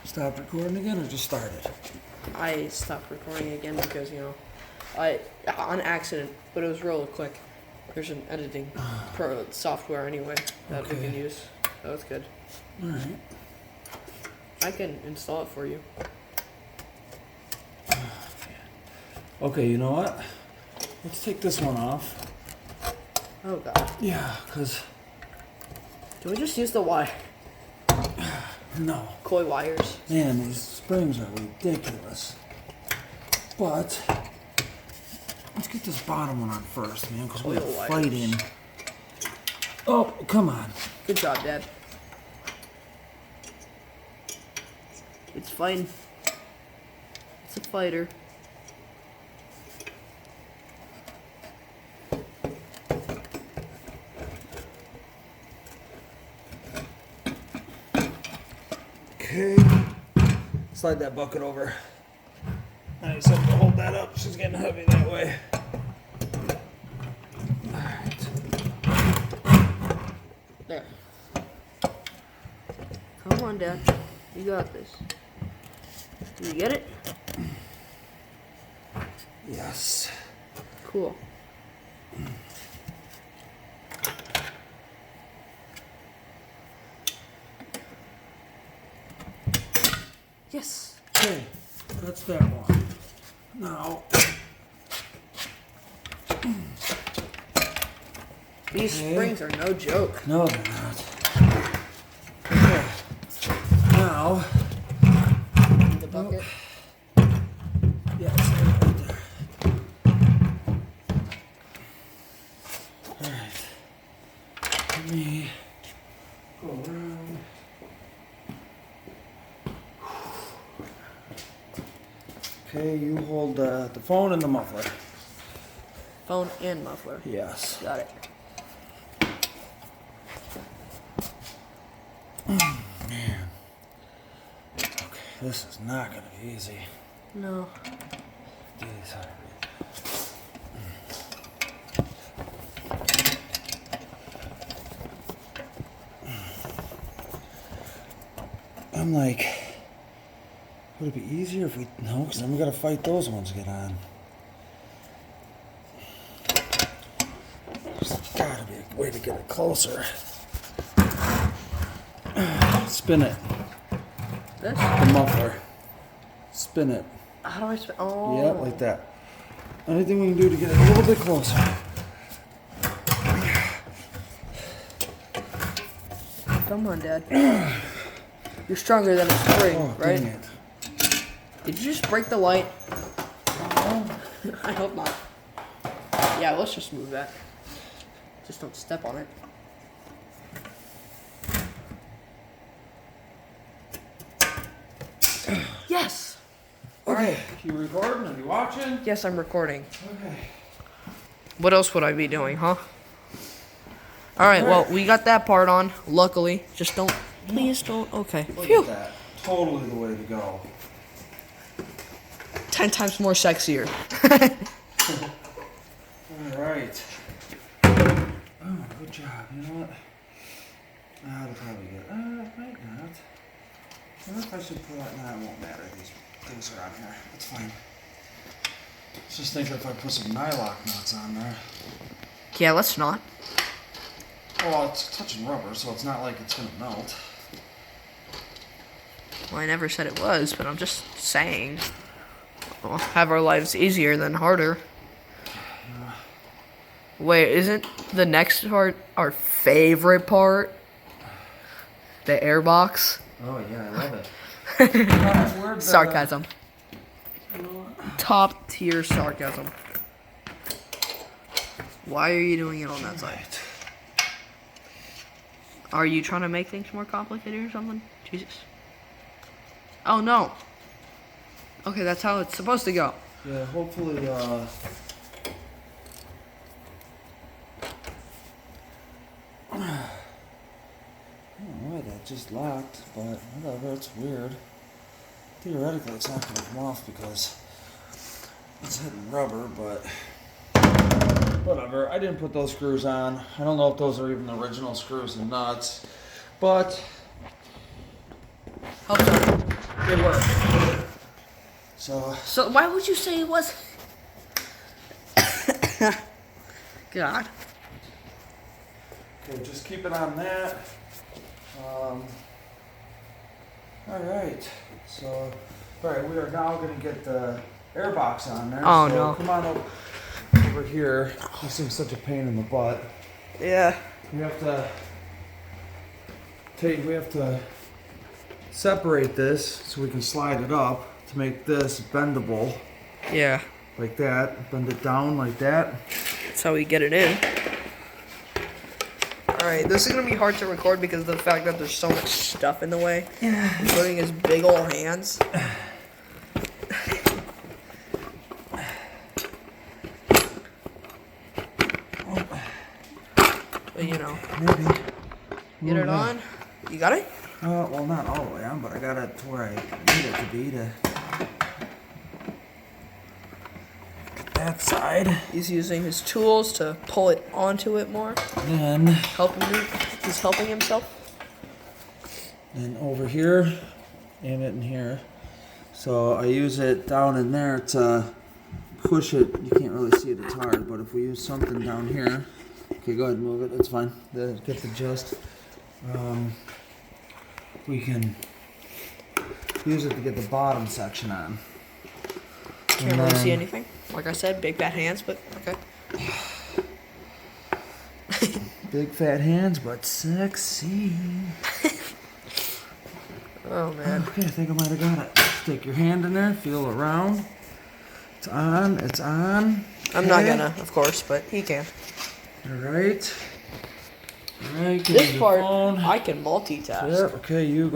Stop recording again or just started? I stopped recording again because, on accident, but it was really quick. There's an editing software anyway that we can use. So it's good. Alright. I can install it for you. Okay, you know what? Let's take this one off. Oh god. Yeah, because... Can we just use the wire? No. Coy wires. Man, these springs are ridiculous. But... let's get this bottom one on first, man, because we're fighting. Oh, come on. Good job, Dad. It's fine. It's a fighter. Okay. Slide that bucket over. I just have to hold that up. She's getting heavy that way. Alright. There. Come on, Dad. You got this. Did you get it? Yes. Cool. Yes. Okay, that's that one. Now, these springs are no joke. no, they're not. Okay. Now, The bucket. yes, right there. All right. Let me go around. Okay, you hold the phone and the muffler. Phone and muffler. Yes. Got it. Man. Okay, this is not going to be easy. No. These are... I'm like, would it be easier if we... No, because then we got to fight those ones to get on. There's got to be a way to get it closer. Spin it. This? The muffler. Spin it. How do I spin? Oh. Yeah, like that. Anything we can do to get it a little bit closer. Come on, Dad. You're stronger than a spring, Oh, right? dang it. Did you just break the light? I hope not. Yeah, let's just move that. Just don't step on it. Yes! Okay, you recording? Are you watching? Yes, I'm recording. Okay. What else would I be doing, huh? Alright, well, we got that part on, luckily. Just don't, please don't, okay. Look Phew. at that. Totally the way to go. 10 times more sexier. Alright. Oh, good job. You know what? That'll probably get... it might not. I wonder if I should put that... Nah, it won't matter. These things are on here. It's fine. Just think if I put some nylock nuts on there. Yeah, let's not. Well, it's touching rubber, so it's not like it's going to melt. Well, I never said it was, but I'm just saying. We'll have our lives easier than harder. Wait, isn't the next part our favorite part? The airbox? Oh, yeah, I love it. Sarcasm. Top tier sarcasm. Why are you doing it on that side? Are you trying to make things more complicated or something? Jesus. Oh no. Okay, that's how it's supposed to go. Yeah, hopefully, I don't know why that just locked, but whatever, it's weird. Theoretically, it's not going to come off because it's hitting rubber, but whatever. I didn't put those screws on. I don't know if those are even the original screws and nuts, but Hope so. Good work. So why would you say it was? God. okay, just keep it on that. All right. So, all right, we are now going to get the air box on there. Oh, so no. Come on over here. This seems such a pain in the butt. Yeah. We have to separate this so we can slide it up to make this bendable Yeah. like that. Bend it down like that. That's how we get it in. Alright, this is gonna be hard to record because of the fact that there's so much stuff in the way. Yeah. Including his big old hands. But you know. Maybe. Get it on. You got it? Well, not all the way on, but I got it to where I need it to be to get that side. He's using his tools to pull it onto it more. And He's helping himself. then over here, aim it in here. So I use it down in there to push it. You can't really see it, it's hard, but if we use something down here, okay, go ahead and move it, it's fine. Get the gist. We can use it to get the bottom section on. Can't really see anything. Like I said, big fat hands, but okay. Big fat hands, but sexy. Oh man. Okay, I think I might have got it. Stick your hand in there, feel around. It's on, it's on. I'm not gonna, of course, but he can. Alright. Alright, This part, I can multitask. Yep, okay, you go.